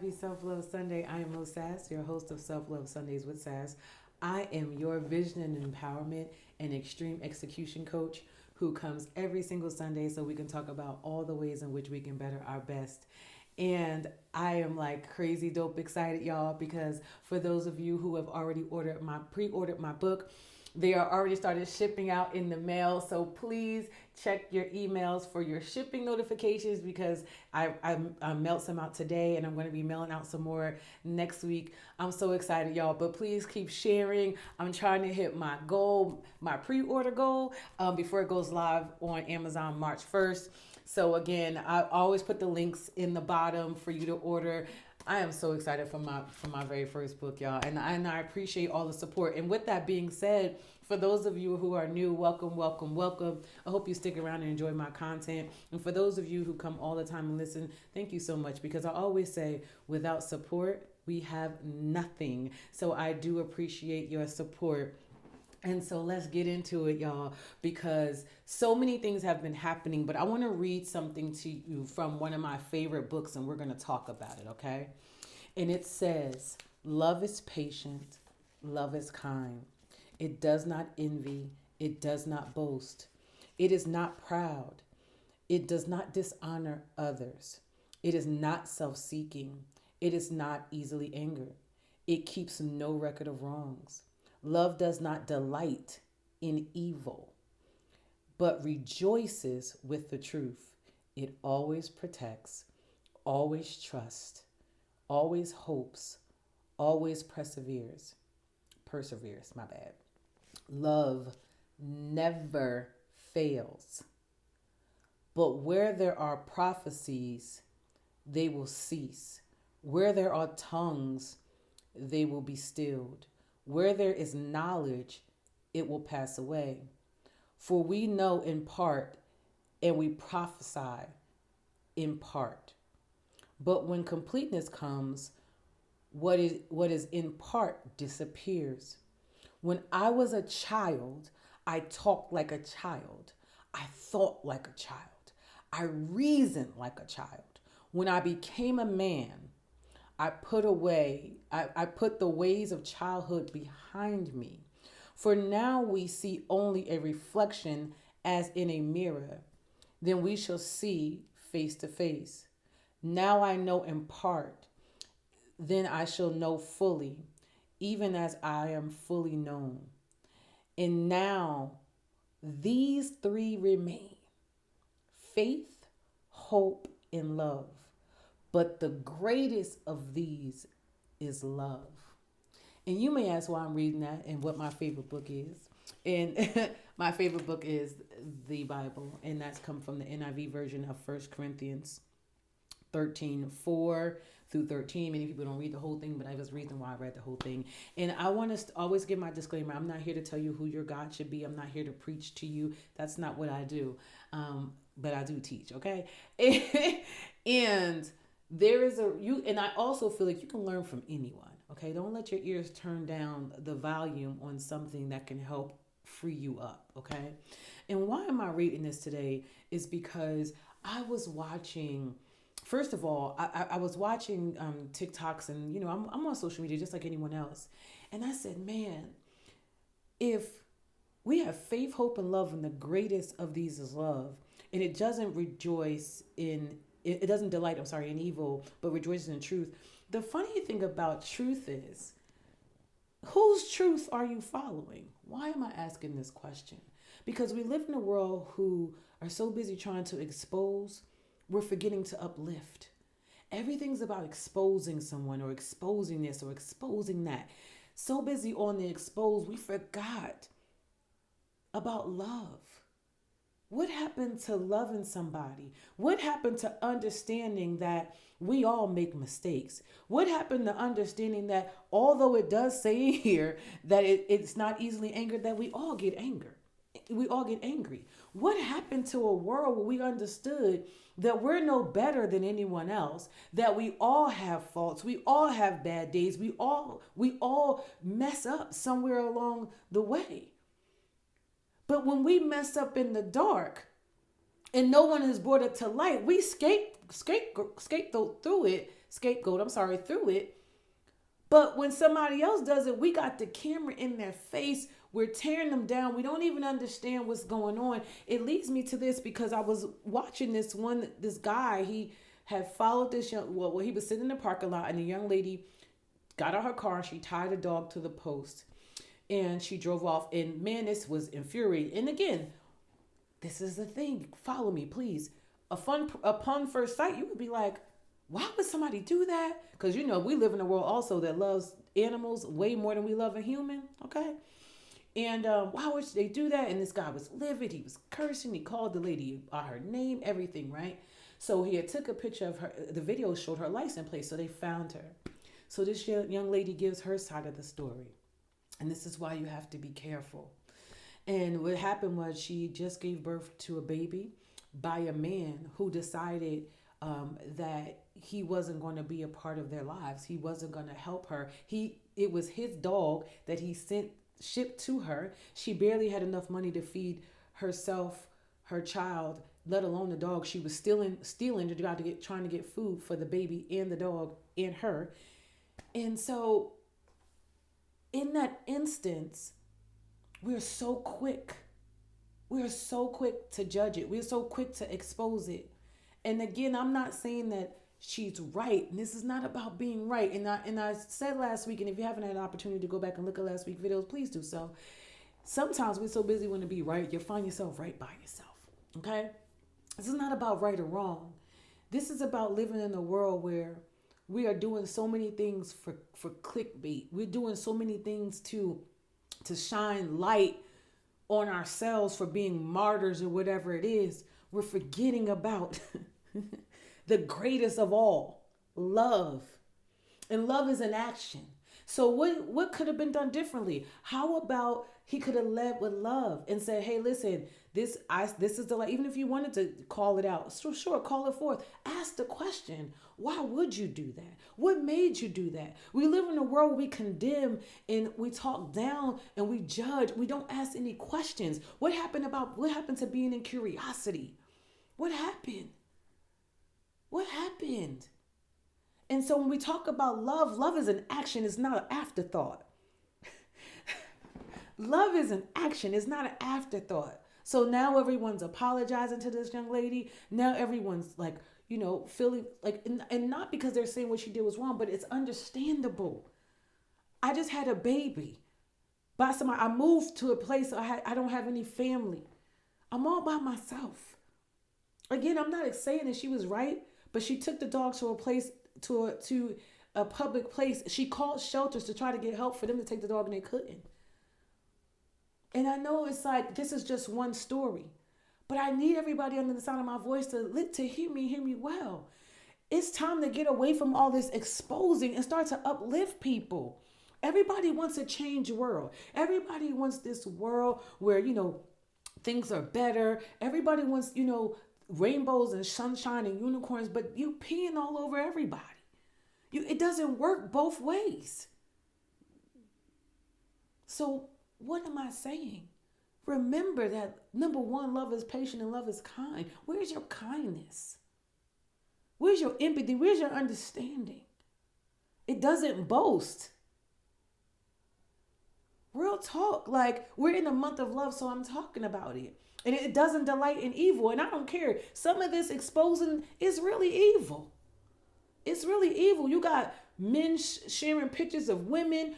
Happy Self Love Sunday. I am Moe Sass, your host of Self Love Sundays with Sass. I am your vision and empowerment and extreme execution coach who comes every single Sunday so we can talk about all the ways in which we can better our best. And I am like crazy dope excited, y'all, because for those of you who have already pre-ordered my book, they are already started shipping out in the mail. So please check your emails for your shipping notifications because I mailed some out today and I'm going to be mailing out some more next week. I'm so excited, y'all. But please keep sharing. I'm trying to hit my goal, my pre-order goal, before it goes live on Amazon March 1st. So again, I always put the links in the bottom for you to order. I am so excited for my very first book, y'all, and I appreciate all the support. And with that being said, for those of you who are new, welcome, welcome, welcome. I hope you stick around and enjoy my content. And for those of you who come all the time and listen, thank you so much because I always say, without support, we have nothing. So I do appreciate your support. And so let's get into it, y'all, because so many things have been happening. But I want to read something to you from one of my favorite books, and we're going to talk about it, okay? And it says, love is patient, love is kind. It does not envy, it does not boast, it is not proud, it does not dishonor others, it is not self seeking, it is not easily angered, it keeps no record of wrongs. Love does not delight in evil, but rejoices with the truth. It always protects, always trusts, always hopes, always perseveres. Perseveres, my bad. Love never fails. But where there are prophecies, they will cease. Where there are tongues, they will be stilled. Where there is knowledge, it will pass away. For we know in part and we prophesy in part. But when completeness comes, what is in part disappears. When I was a child, I talked like a child. I thought like a child. I reasoned like a child. When I became a man, I put the ways of childhood behind me. For now we see only a reflection as in a mirror. Then we shall see face to face. Now I know in part, then I shall know fully, even as I am fully known. And now these three remain: faith, hope, and love. But the greatest of these is love. And you may ask why I'm reading that and what my favorite book is. And my favorite book is the Bible, and that's come from the NIV version of 1 Corinthians 13:4 through 13. Many people don't read the whole thing, but I was reading why I read the whole thing. And I want to always give my disclaimer. I'm not here to tell you who your God should be. I'm not here to preach to you. That's not what I do. But I do teach, okay? And there is and I also feel like you can learn from anyone, okay? Don't let your ears turn down the volume on something that can help free you up, okay? And why am I reading this today is because I was watching. First of all, I was watching TikToks, and I'm on social media just like anyone else, and I said, man, if we have faith, hope, and love, and the greatest of these is love, and it doesn't it doesn't delight, in evil, but rejoices in truth. The funny thing about truth is, whose truth are you following? Why am I asking this question? Because we live in a world who are so busy trying to expose, we're forgetting to uplift. Everything's about exposing someone or exposing this or exposing that. So busy on the expose, we forgot about love. What happened to loving somebody? What happened to understanding that we all make mistakes? What happened to understanding that although it does say here that it's not easily angered, that we all get anger? We all get angry. What happened to a world where we understood that we're no better than anyone else, that we all have faults, we all have bad days, we all mess up somewhere along the way. But when we mess up in the dark and no one has brought it to light, we scapegoat through it scapegoat, I'm sorry, through it. But when somebody else does it, we got the camera in their face. We're tearing them down. We don't even understand what's going on. It leads me to this because I was watching this guy. He had followed this he was sitting in the parking lot, and the young lady got out her car and she tied a dog to the post. And she drove off. And man, this was infuriating. And again, this is the thing. Follow me, please. Upon first sight, you would be like, why would somebody do that? Because, we live in a world also that loves animals way more than we love a human. Okay. And why would they do that? And this guy was livid. He was cursing. He called the lady by her name, everything, right? So he had took a picture of her. The video showed her license plate. So they found her. So this young lady gives her side of the story. And this is why you have to be careful. And what happened was she just gave birth to a baby by a man who decided that he wasn't going to be a part of their lives. He wasn't going to help her. It was his dog that he shipped to her. She barely had enough money to feed herself, her child, let alone the dog. She was stealing trying to get food for the baby and the dog and her. And so in that instance, we're so quick. We're so quick to judge it. We're so quick to expose it. And again, I'm not saying that she's right. And this is not about being right. And I said last week, and if you haven't had an opportunity to go back and look at last week's videos, please do so. Sometimes we're so busy wanting to be right, you'll find yourself right by yourself. Okay? This is not about right or wrong. This is about living in a world where we are doing so many things for clickbait. We're doing so many things to shine light on ourselves for being martyrs or whatever it is. We're forgetting about the greatest of all, love. And love is an action. So what could have been done differently? How about he could have led with love and said, hey, listen, this is the light. Even if you wanted to call it out, so sure, call it forth. Ask the question, why would you do that? What made you do that? We live in a world where we condemn and we talk down and we judge. We don't ask any questions. What happened to being in curiosity? What happened? What happened? And so when we talk about love, love is an action. It's not an afterthought. Love is an action. It's not an afterthought. So now everyone's apologizing to this young lady. Now everyone's like, feeling like, and not because they're saying what she did was wrong, but it's understandable. I just had a baby by somebody. I moved to a place I don't have any family. I'm all by myself. Again, I'm not saying that she was right, but she took the dog to a place, to a public place. She called shelters to try to get help for them to take the dog, and they couldn't. And I know it's like, this is just one story, but I need everybody under the sound of my voice to hear me well. It's time to get away from all this exposing and start to uplift people. Everybody wants a changed world. Everybody wants this world where, things are better. Everybody wants, rainbows and sunshine and unicorns, but you peeing all over everybody. It doesn't work both ways. So what am I saying? Remember that, number one, love is patient and love is kind. Where's your kindness? Where's your empathy? Where's your understanding? It doesn't boast. Real talk. Like, we're in the month of love, so I'm talking about it. And it doesn't delight in evil. And I don't care. Some of this exposing is really evil. It's really evil. You got men sharing pictures of women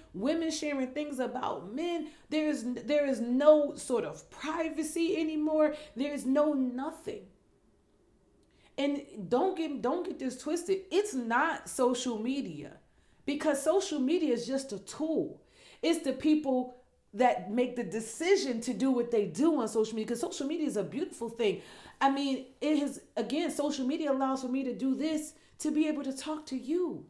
sharing things about men. There is no sort of privacy anymore. There is no nothing. And don't get this twisted. It's not social media, because social media is just a tool. It's the people that make the decision to do what they do on social media, because social media is a beautiful thing. I mean, social media allows for me to do this, to be able to talk to you.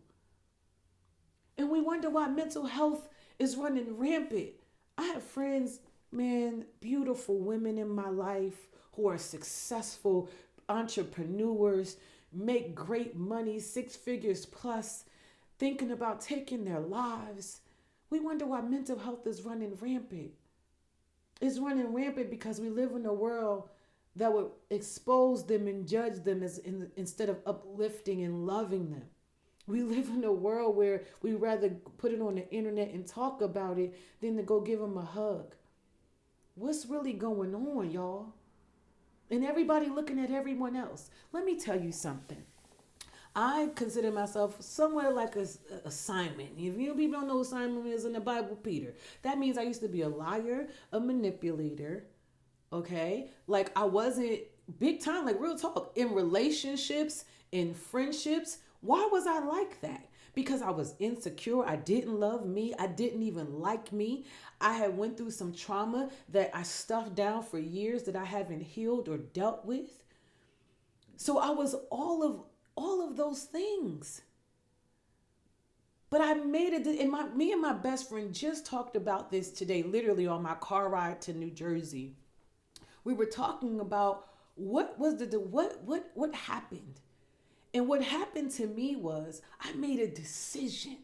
And we wonder why mental health is running rampant. I have friends, man, beautiful women in my life who are successful entrepreneurs, make great money, 6 figures plus, thinking about taking their lives. We wonder why mental health is running rampant. It's running rampant because we live in a world that would expose them and judge them instead of uplifting and loving them. We live in a world where we rather put it on the internet and talk about it than to go give them a hug. What's really going on, y'all? And everybody looking at everyone else. Let me tell you something. I consider myself somewhat like a Simon. If you people don't know who Simon is in the Bible, Peter. That means I used to be a liar, a manipulator. Okay, like I wasn't big time, like real talk, in relationships, in friendships. Why was I like that? Because I was insecure. I didn't love me. I didn't even like me. I had went through some trauma that I stuffed down for years that I haven't healed or dealt with. So I was all of those things. But I made it, and me and my best friend just talked about this today, literally on my car ride to New Jersey. We were talking about what happened. And what happened to me was I made a decision.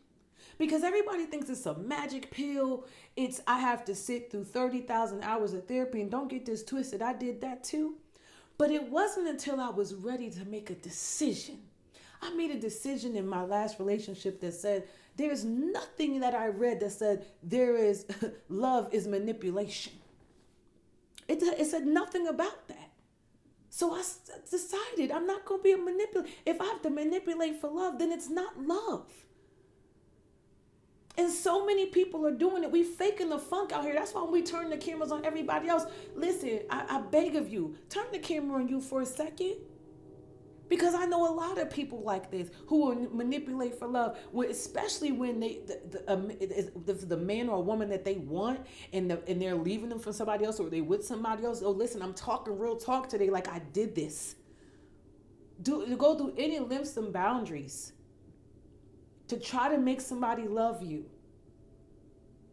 Because everybody thinks it's a magic pill. It's I have to sit through 30,000 hours of therapy, and don't get this twisted. I did that too. But it wasn't until I was ready to make a decision. I made a decision in my last relationship that said there's nothing that I read that said there is love is manipulation. It said nothing about that. So I decided I'm not going to be a manipulator. If I have to manipulate for love, then it's not love. And so many people are doing it. We faking the funk out here. That's why when we turn the cameras on everybody else. Listen, I beg of you, turn the camera on you for a second. Because I know a lot of people like this who will manipulate for love, especially when the man or woman that they want and they're leaving them for somebody else or they with somebody else. Oh, listen, I'm talking real talk today like I did this. Go through any lengths and boundaries to try to make somebody love you.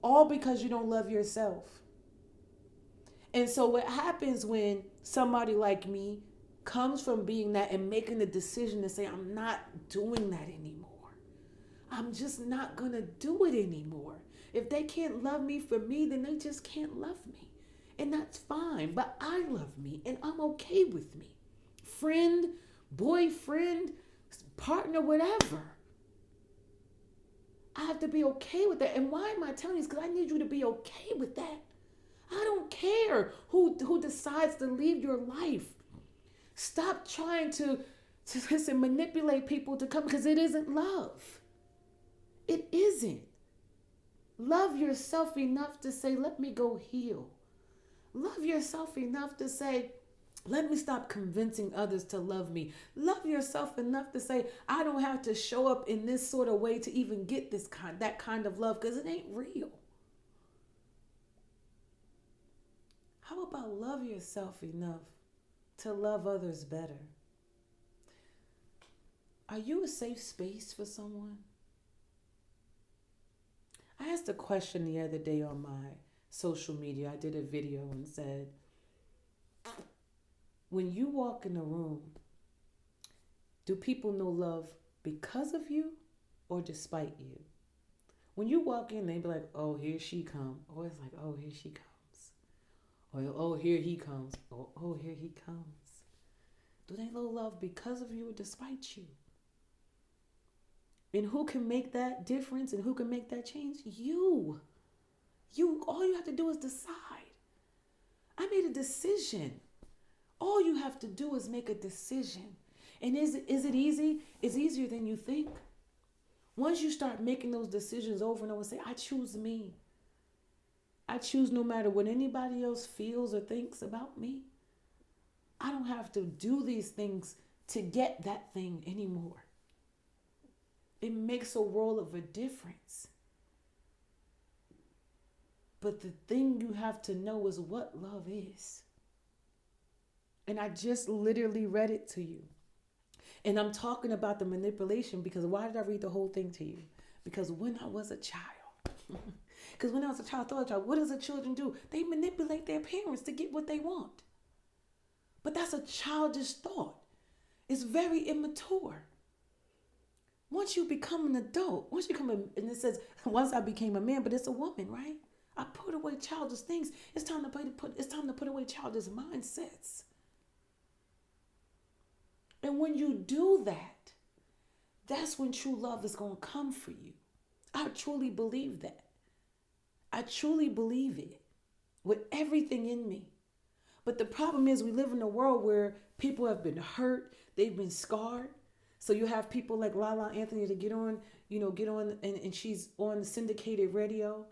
All because you don't love yourself. And so what happens when somebody like me comes from being that and making the decision to say, I'm not doing that anymore. I'm just not going to do it anymore. If they can't love me for me, then they just can't love me. And that's fine. But I love me and I'm okay with me. Friend, boyfriend, partner, whatever. I have to be okay with that. And why am I telling you this? Because I need you to be okay with that. I don't care who decides to leave your life. Stop trying to listen, manipulate people to come because it isn't love. It isn't. Love yourself enough to say, let me go heal. Love yourself enough to say, let me stop convincing others to love me. Love yourself enough to say, I don't have to show up in this sort of way to even get that kind of love because it ain't real. How about love yourself enough to love others better? Are you a safe space for someone? I asked a question the other day on my social media. I did a video and said, when you walk in a room, do people know love because of you or despite you? When you walk in, they be like, oh, here she comes. Or it's like, oh, here she comes. Or, oh, here he comes. Or, oh, here he comes. Do they know love because of you or despite you? And who can make that difference and who can make that change? You. All you have to do is decide. I made a decision. All you have to do is make a decision. And is it easy? It's easier than you think. Once you start making those decisions over and over, say, I choose me. I choose no matter what anybody else feels or thinks about me. I don't have to do these things to get that thing anymore. It makes a world of a difference. But the thing you have to know is what love is. And I just literally read it to you. And I'm talking about the manipulation because why did I read the whole thing to you? Because when I was a child, what does the children do? They manipulate their parents to get what they want. But that's a childish thought. It's very immature. Once you become an adult, and it says, once I became a man, but it's a woman, right? I put away childish things. It's time to put away childish mindsets. And when you do that, That's when true love is going to come for you. I truly believe that. I truly believe it with everything in me. But the problem is we live in a world where people have been hurt, they've been scarred. So you have people like Lala Anthony to get on and she's on syndicated radio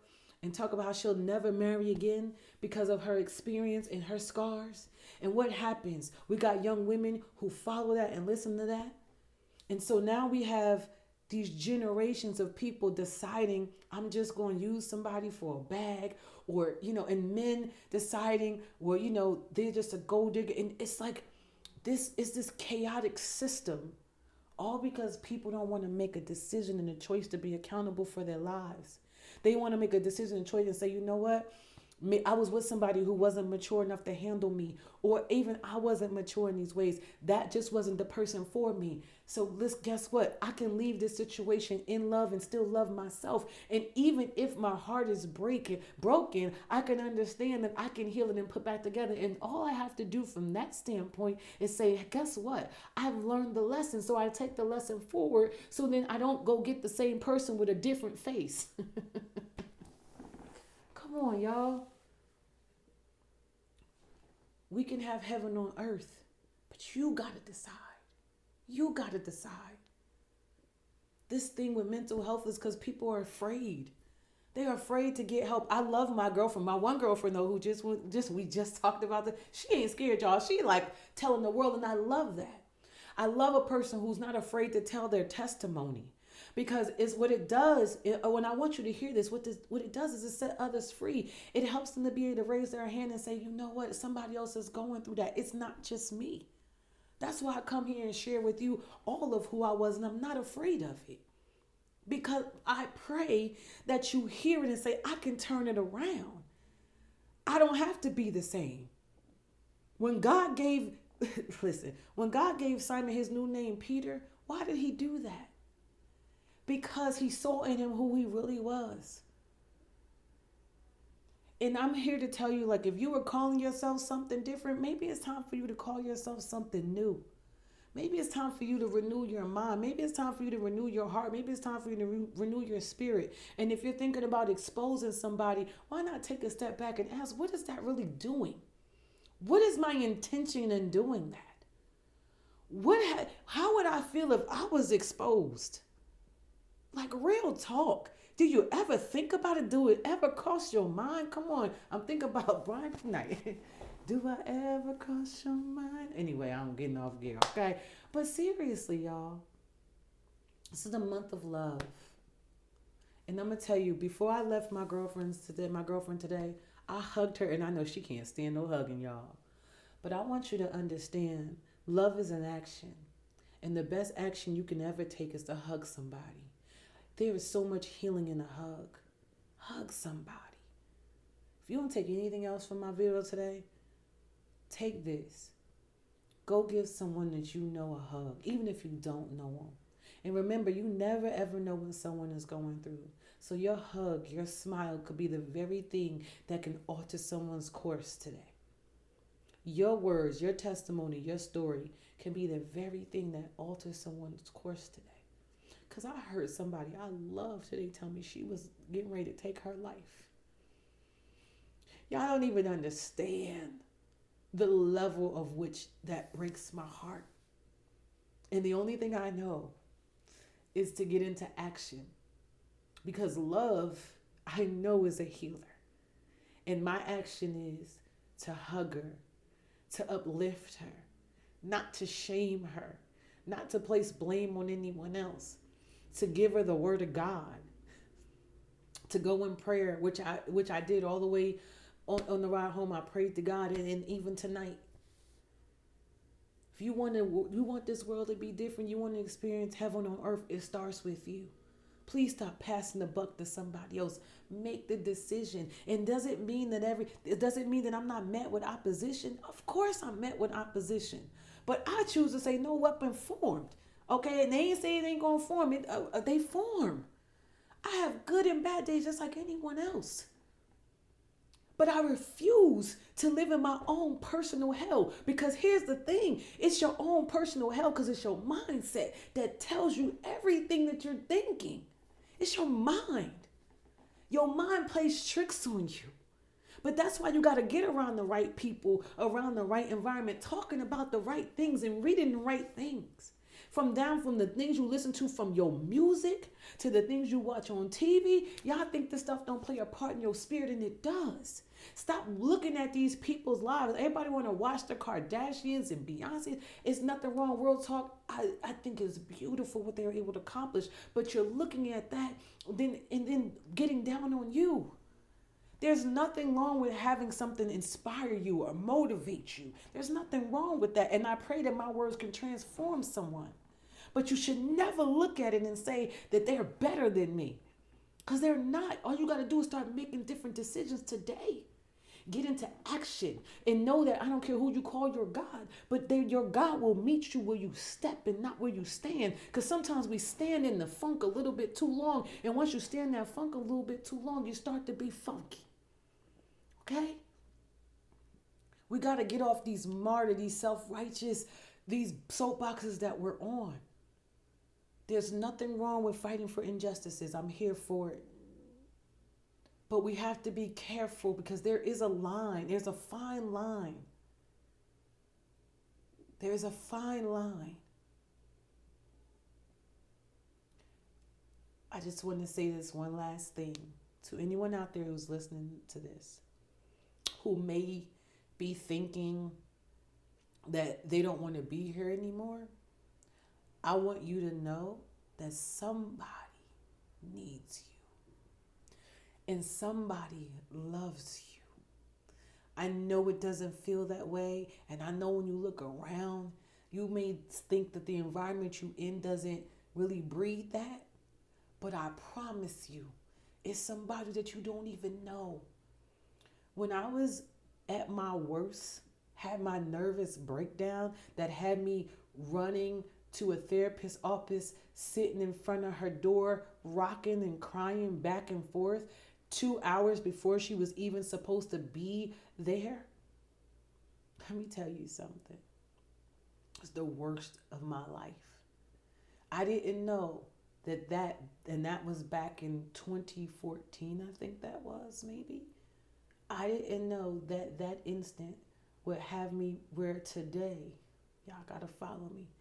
and talk about how she'll never marry again because of her experience and her scars. And what happens? We got young women who follow that and listen to that. And so now we have these generations of people deciding, I'm just going to use somebody for a bag, or, and men deciding, well, they're just a gold digger. And it's like, this is this chaotic system, all because people don't want to make a decision and a choice to be accountable for their lives. They want to make a decision and choice and say, you know what? I was with somebody who wasn't mature enough to handle me, or even I wasn't mature in these ways. That just wasn't the person for me. So guess what? I can leave this situation in love and still love myself. And even if my heart is broken, I can understand that I can heal it and put back together. And all I have to do from that standpoint is say, guess what? I've learned the lesson. So I take the lesson forward. So then I don't go get the same person with a different face. Come on, y'all. We can have heaven on earth, but you got to decide. You got to decide. This thing with mental health is because people are afraid. They're afraid to get help. I love my girlfriend. My one girlfriend, though, we just talked about that. She ain't scared, y'all. She like telling the world, and I love that. I love a person who's not afraid to tell their testimony. Because it's what it does. When I want you to hear this, what it does is it set others free. It helps them to be able to raise their hand and say, you know what, somebody else is going through that. It's not just me. That's why I come here and share with you all of who I was, and I'm not afraid of it. Because I pray that you hear it and say, I can turn it around. I don't have to be the same. When God gave Simon his new name, Peter, why did he do that? Because he saw in him who he really was. And I'm here to tell you, like, if you were calling yourself something different, maybe it's time for you to call yourself something new. Maybe it's time for you to renew your mind. Maybe it's time for you to renew your heart. Maybe it's time for you to renew your spirit. And if you're thinking about exposing somebody, why not take a step back and ask, what is that really doing? What is my intention in doing that? How would I feel if I was exposed? Like, real talk. Do you ever think about it? Do it ever cross your mind? Come on. I'm thinking about Brian tonight. Do I ever cross your mind? Anyway, I'm getting off gear, okay? But seriously, y'all, this is the month of love. And I'm going to tell you, before I left my girlfriend today, I hugged her, and I know she can't stand no hugging, y'all. But I want you to understand, love is an action. And the best action you can ever take is to hug somebody. There is so much healing in a hug. Hug somebody. If you don't take anything else from my video today, take this. Go give someone that you know a hug, even if you don't know them. And remember, you never ever know what someone is going through. So your hug, your smile could be the very thing that can alter someone's course today. Your words, your testimony, your story can be the very thing that alters someone's course today. Because I heard somebody I love today tell me she was getting ready to take her life. Y'all don't even understand the level of which that breaks my heart. And the only thing I know is to get into action. Because love, I know, is a healer. And my action is to hug her, to uplift her, not to shame her, not to place blame on anyone else, to give her the word of God, to go in prayer, which I did all the way on the ride home. I prayed to God, and even tonight. If you want this world to be different, you want to experience heaven on earth, it starts with you. Please stop passing the buck to somebody else. Make the decision. And does it mean that I'm not met with opposition? Of course I'm met with opposition. But I choose to say no weapon formed. Okay, and they ain't say it ain't gonna form. They form. I have good and bad days just like anyone else. But I refuse to live in my own personal hell, because here's the thing, it's your own personal hell because it's your mindset that tells you everything that you're thinking. It's your mind. Your mind plays tricks on you. But that's why you got to get around the right people, around the right environment, talking about the right things and reading the right things. From the things you listen to from your music to the things you watch on TV. Y'all think this stuff don't play a part in your spirit, and it does. Stop looking at these people's lives. Everybody want to watch the Kardashians and Beyonce. It's nothing wrong. Real talk, I think it's beautiful what they were able to accomplish. But you're looking at that and then getting down on you. There's nothing wrong with having something inspire you or motivate you. There's nothing wrong with that. And I pray that my words can transform someone. But you should never look at it and say that they're better than me, because they're not. All you got to do is start making different decisions today. Get into action and know that I don't care who you call your God, but your God will meet you where you step and not where you stand. Because sometimes we stand in the funk a little bit too long. And once you stand in that funk a little bit too long, you start to be funky. Okay? We got to get off these these self-righteous, these soapboxes that we're on. There's nothing wrong with fighting for injustices. I'm here for it. But we have to be careful, because there is a line. There's a fine line. There's a fine line. I just want to say this one last thing to anyone out there who's listening to this, who may be thinking that they don't want to be here anymore. I want you to know that somebody needs you and somebody loves you. I know it doesn't feel that way, and I know when you look around, you may think that the environment you in doesn't really breed that, but I promise you, it's somebody that you don't even know. When I was at my worst, had my nervous breakdown that had me running to a therapist's office, sitting in front of her door, rocking and crying back and forth 2 hours before she was even supposed to be there. Let me tell you something. It's the worst of my life. I didn't know that was back in 2014, I think that was, maybe. I didn't know that instant would have me where today, y'all gotta follow me.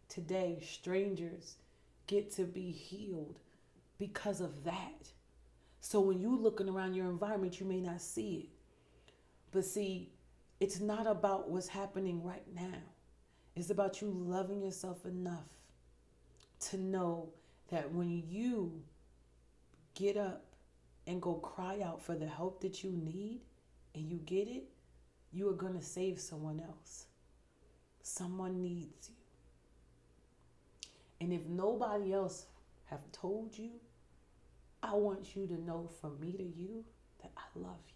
Today, strangers get to be healed because of that. So when you looking around your environment, you may not see it. But see, it's not about what's happening right now. It's about you loving yourself enough to know that when you get up and go cry out for the help that you need and you get it, you are going to save someone else. Someone needs you. And if nobody else have told you, I want you to know, from me to you, that I love you.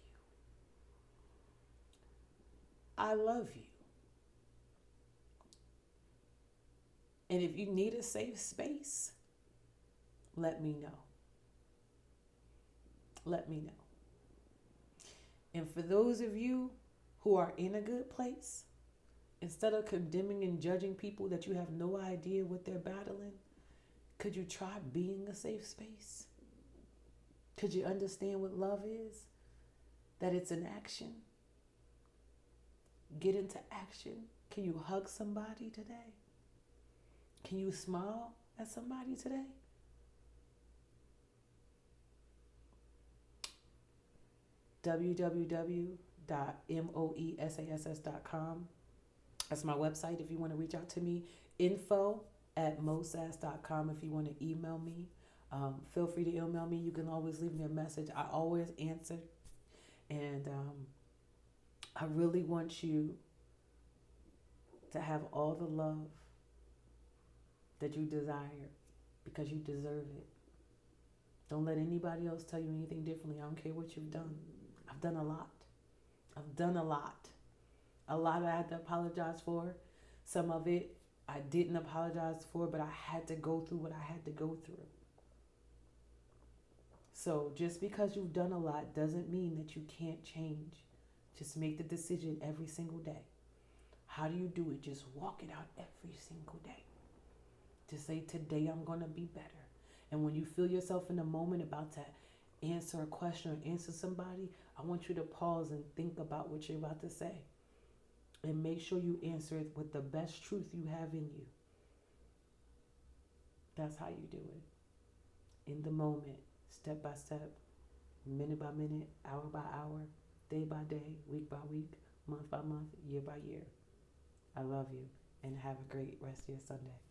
I love you. And if you need a safe space, let me know. Let me know. And for those of you who are in a good place, instead of condemning and judging people that you have no idea what they're battling, could you try being a safe space? Could you understand what love is? That it's an action. Get into action. Can you hug somebody today? Can you smile at somebody today? www.moessass.com. That's my website if you want to reach out to me. info@moesass.com if you want to email me. Feel free to email me. You can always leave me a message. I always answer. And I really want you to have all the love that you desire, because you deserve it. Don't let anybody else tell you anything differently. I don't care what you've done. I've done a lot. I've done a lot. A lot I had to apologize for. Some of it I didn't apologize for, but I had to go through what I had to go through. So just because you've done a lot doesn't mean that you can't change. Just make the decision every single day. How do you do it? Just walk it out every single day. Just say, today I'm going to be better. And when you feel yourself in a moment about to answer a question or answer somebody, I want you to pause and think about what you're about to say. And make sure you answer it with the best truth you have in you. That's how you do it. In the moment, step by step, minute by minute, hour by hour, day by day, week by week, month by month, year by year. I love you and have a great rest of your Sunday.